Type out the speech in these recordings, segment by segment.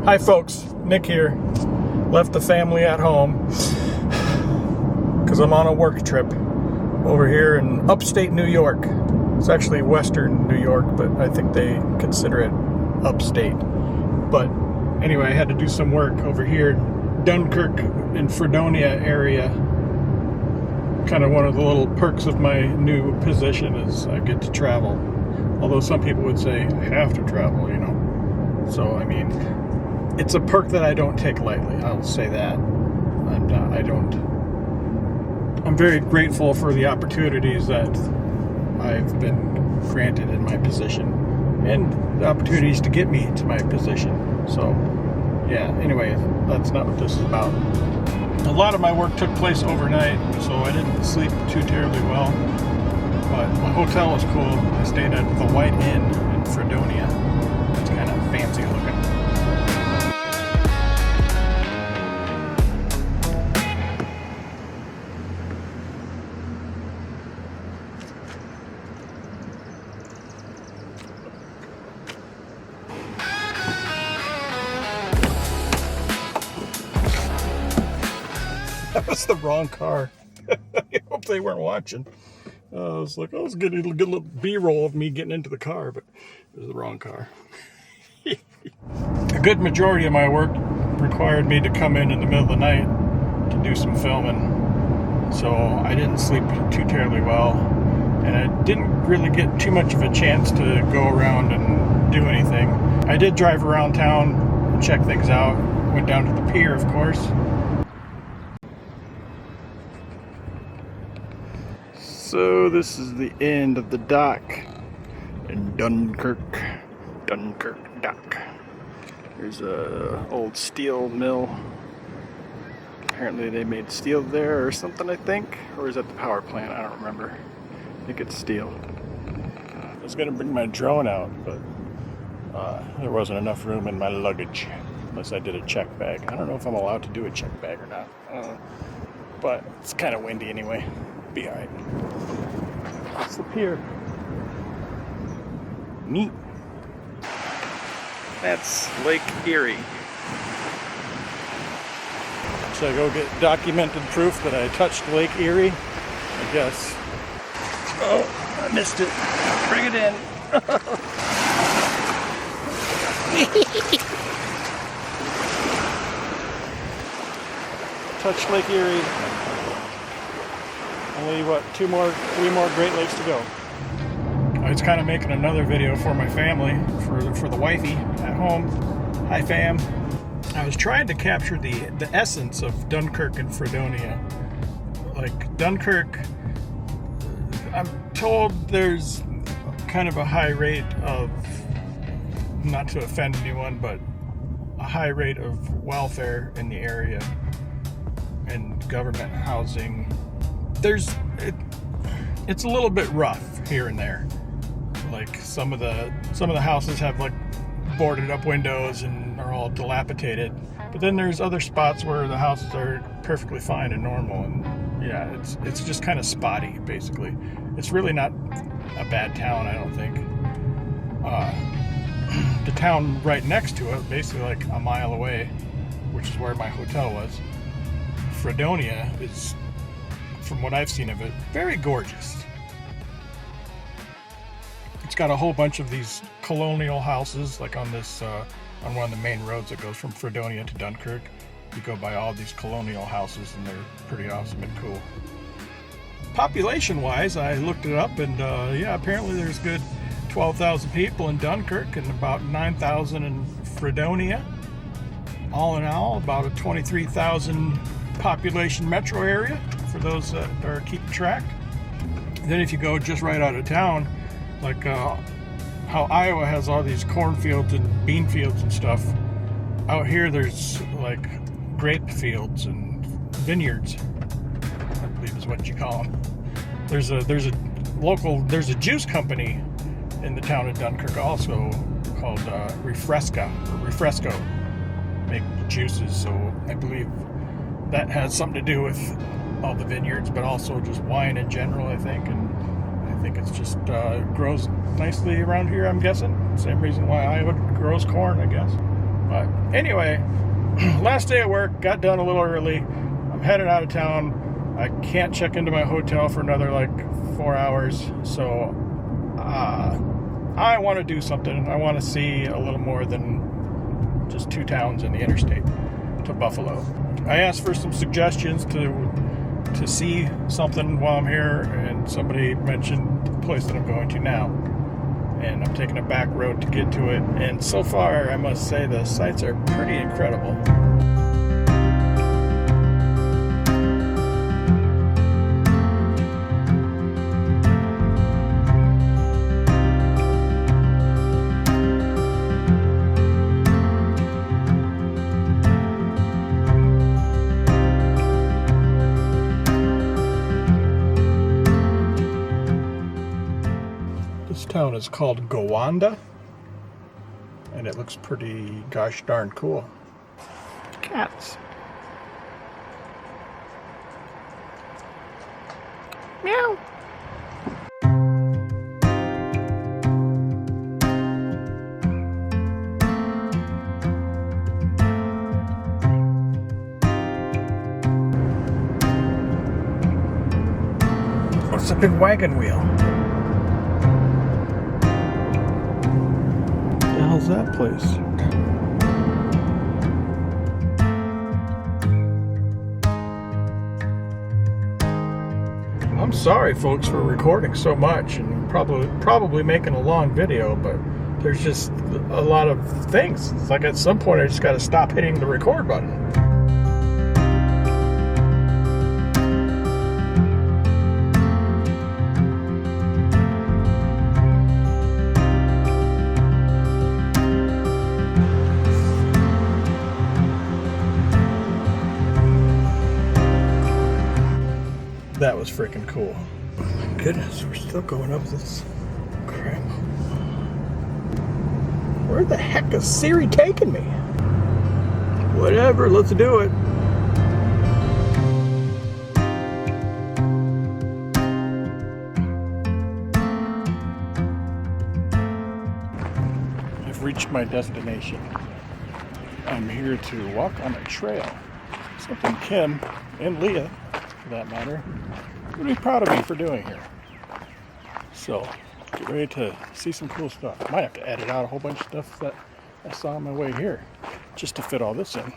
Hi folks, Nick here. Left the family at home because I'm on a work trip over here in upstate New York. It's actually western New York, but I think they consider it upstate. But anyway, I had to do some work over here in Dunkirk in Fredonia area. Kind of one of the little perks of my new position is I get to travel. Although some people would say I have to travel, you know. So, I mean, it's a perk that I don't take lightly. I'll say that. I'm very grateful for the opportunities that I've been granted in my position and the opportunities to get me to my position. So, yeah, anyway, that's not what this is about. A lot of my work took place overnight, so I didn't sleep too terribly well. But my hotel was cool. I stayed at the White Inn in Fredonia. It's kind of fancy looking. That was the wrong car. I hope they weren't watching. I was getting a good little B-roll of me getting into the car, but it was the wrong car. A good majority of my work required me to come in the middle of the night to do some filming, so I didn't sleep too terribly well, and I didn't really get too much of a chance to go around and do anything. I did drive around town and check things out. Went down to the pier, of course. So this is the end of the dock in Dunkirk dock. There's a old steel mill. Apparently they made steel there or something, I think. Or is that the power plant? I don't remember. I think it's steel. I was gonna bring my drone out, but there wasn't enough room in my luggage unless I did a check bag. I don't know if I'm allowed to do a check bag or not. But it's kind of windy anyway. Be alright. That's the pier. Neat. That's Lake Erie. Should I go get documented proof that I touched Lake Erie? I guess. Oh, I missed it. Bring it in. Touch Lake Erie. Only, what, 3 more Great Lakes to go. I was kind of making another video for my family, for the wifey at home. Hi, fam. I was trying to capture the essence of Dunkirk and Fredonia. Like, Dunkirk, I'm told there's kind of a high rate of, not to offend anyone, but a high rate of welfare in the area and government housing. It's a little bit rough here and there. Like some of the houses have like boarded up windows and are all dilapidated. But then there's other spots where the houses are perfectly fine and normal, and yeah, it's just kind of spotty basically. It's really not a bad town, I don't think. The town right next to it, basically like a mile away, which is where my hotel was, Fredonia, is, from what I've seen of it, very gorgeous. It's got a whole bunch of these colonial houses, like on this, on one of the main roads that goes from Fredonia to Dunkirk. You go by all these colonial houses, and they're pretty awesome and cool. Population-wise, I looked it up, and yeah, apparently there's good 12,000 people in Dunkirk and about 9,000 in Fredonia. All in all, about a 23,000 population metro area, for those that are keeping track. Then if you go just right out of town, like how Iowa has all these cornfields and bean fields and stuff, out here there's like grape fields and vineyards, I believe is what you call them. There's a juice company in the town of Dunkirk also called Refresco. Make juices, so I believe that has something to do with all the vineyards, but also just wine in general, I think. And I think it's just grows nicely around here, I'm guessing. Same reason why Iowa grows corn, I guess. But anyway, last day at work, got done a little early. I'm headed out of town. I can't check into my hotel for another like 4 hours, so I want to do something. I want to see a little more than just 2 towns in the interstate to Buffalo. I asked for some suggestions to see something while I'm here, and somebody mentioned the place that I'm going to now. And I'm taking a back road to get to it. And so far, I must say, the sights are pretty incredible. This town is called Gowanda, and it looks pretty gosh darn cool. Cats. Meow. What's a big wagon wheel? How's that place? I'm sorry, folks, for recording so much and probably making a long video, but there's just a lot of things. It's like at some point I just got to stop hitting the record button. That was freaking cool. Oh my goodness, we're still going up this crap. Where the heck is Siri taking me? Whatever, let's do it. I've reached my destination. I'm here to walk on a trail. Something Kim and Leah, for that matter, would be proud of me for doing here. So, get ready to see some cool stuff. I might have to edit out a whole bunch of stuff that I saw on my way here, just to fit all this in.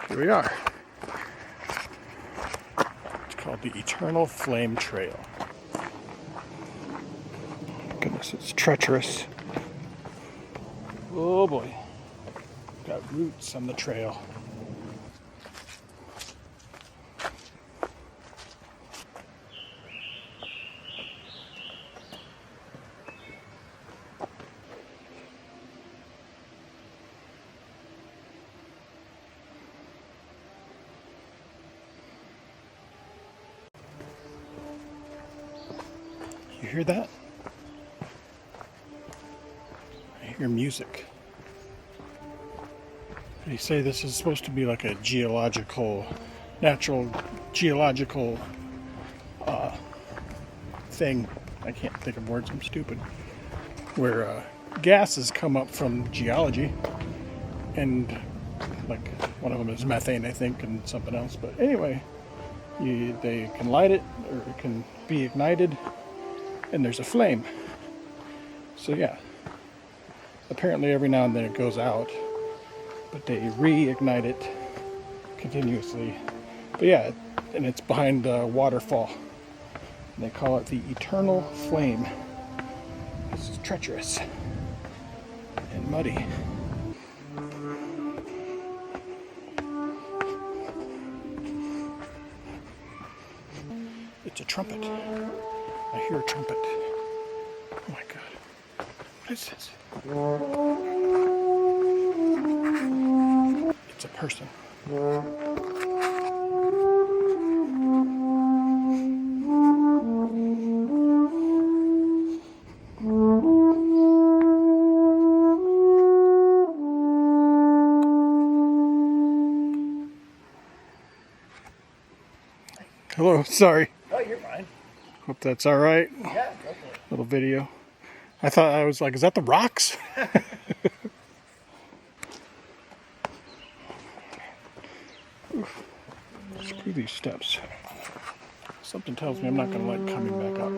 Here we are. It's called the Eternal Flame Trail. Goodness, it's treacherous. Oh boy. Got roots on the trail. You hear that? I hear music. They say this is supposed to be like a natural geological thing. I can't think of words, I'm stupid. Where gases come up from geology, and like one of them is methane, I think, and something else. But anyway, they can light it, or it can be ignited, and there's a flame. So yeah, apparently every now and then it goes out, but they reignite it continuously. But yeah, and it's behind a waterfall. And they call it the Eternal Flame. This is treacherous and muddy. It's a trumpet. I hear a trumpet. Oh my god. What is this? It's a person. Hello, sorry. Oh, you're fine. Hope that's all right. Yeah, go for it. Little video. I was like, is that the rocks? through these steps. Something tells me I'm not going to like coming back up.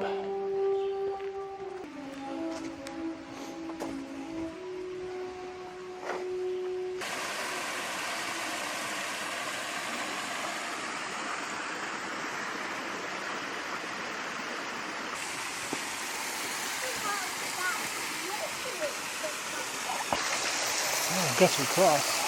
I guess we cross.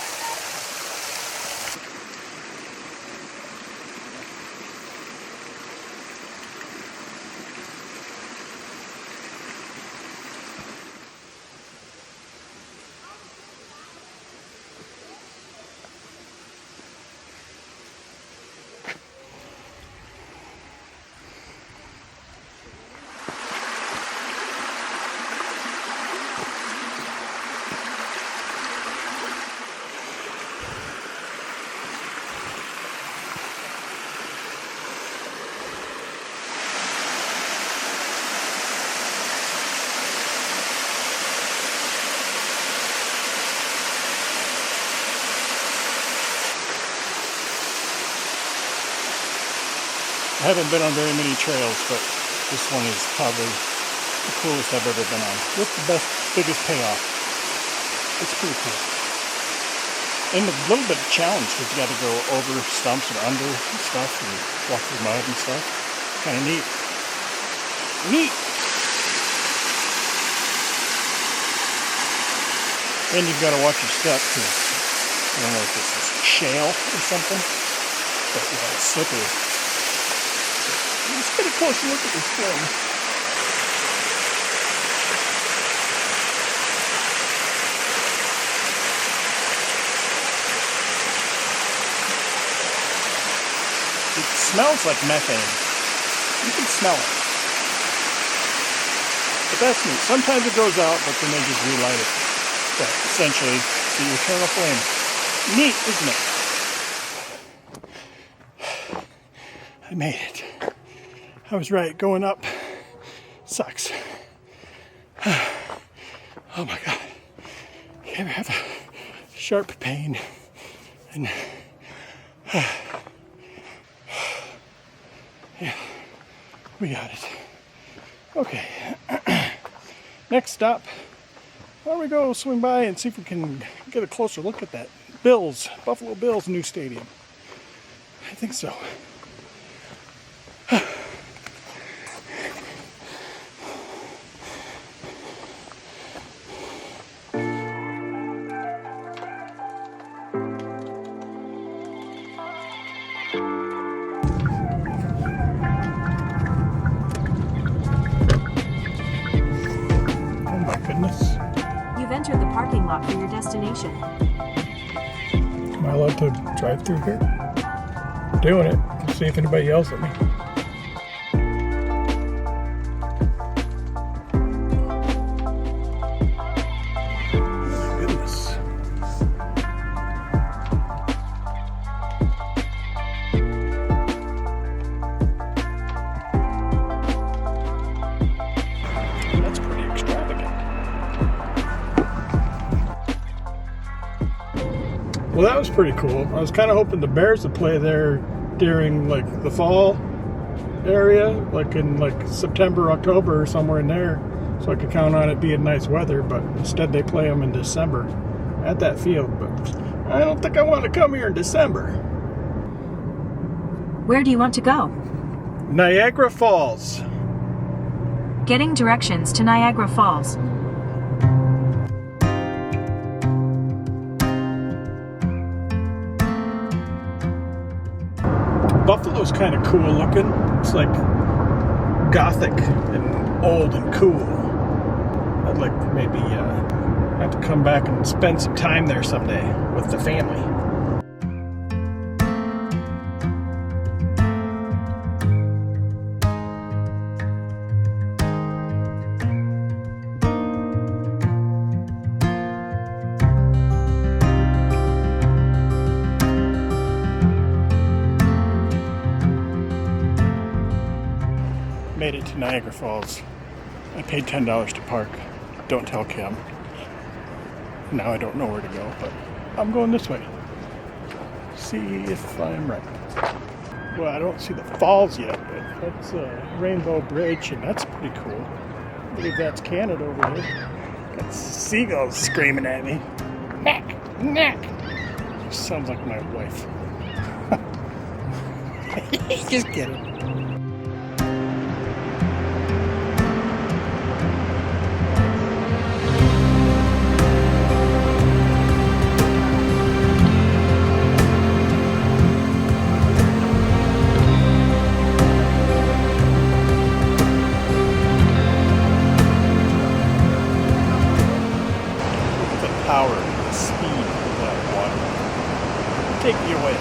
I haven't been on very many trails, but this one is probably the coolest I've ever been on. With the biggest payoff. It's pretty cool. And a little bit of challenge because you got to go over stumps and under and stuff and walk through mud and stuff. Kind of neat. Neat! And you've got to watch your step because I don't know if this is shale or something, but yeah, it's slippery. Let's get a closer look at this film. It smells like methane. You can smell it. But that's neat. Sometimes it goes out, but then they just relight it. But essentially, it's the eternal flame. Neat, isn't it? I made it. I was right, going up sucks. Oh my God. You ever have a sharp pain? And yeah, we got it. Okay. Next stop. Why don't we go swing by and see if we can get a closer look at that Buffalo Bills new stadium. I think so. You've entered the parking lot for your destination. Am I allowed to drive through here? Doing it. Let's see if anybody yells at me. My goodness. That's pretty extravagant. Well, that was pretty cool. I was kind of hoping the Bears would play there during like the fall area, like in like September, October, or somewhere in there, so I could count on it being nice weather. But instead, they play them in December at that field. But I don't think I want to come here in December. Where do you want to go? Niagara Falls. Getting directions to Niagara Falls. Buffalo's kind of cool looking. It's like gothic and old and cool. I'd like to maybe have to come back and spend some time there someday with the family. Made it to Niagara Falls. I paid $10 to park. Don't tell Kim. Now I don't know where to go, but I'm going this way. See if I'm right. Well, I don't see the falls yet, but that's Rainbow Bridge, and that's pretty cool. I believe that's Canada over there. Got seagulls screaming at me. Knack, knack. Sounds like my wife. Just kidding. Power, the speed of that water. Take me away.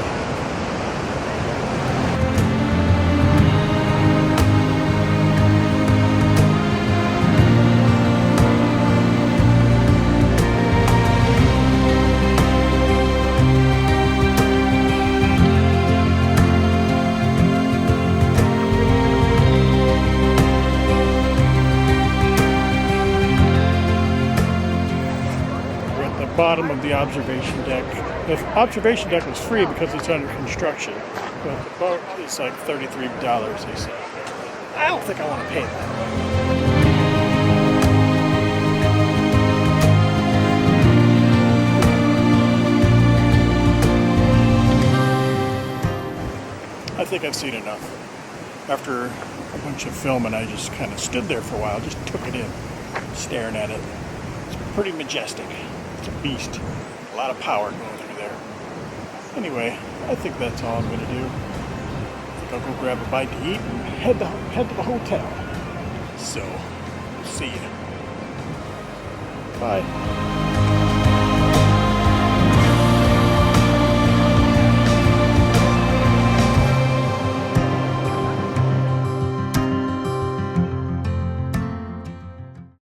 Bottom of the observation deck. The observation deck was free because it's under construction, but the boat is like $33, they said. I don't think I want to pay that. I think I've seen enough. After a bunch of filming, I just kind of stood there for a while, just took it in, staring at it. It's pretty majestic. It's a beast. A lot of power going through there. Anyway, I think that's all I'm going to do. I think I'll go grab a bite to eat and head to the hotel. So, see you. Bye.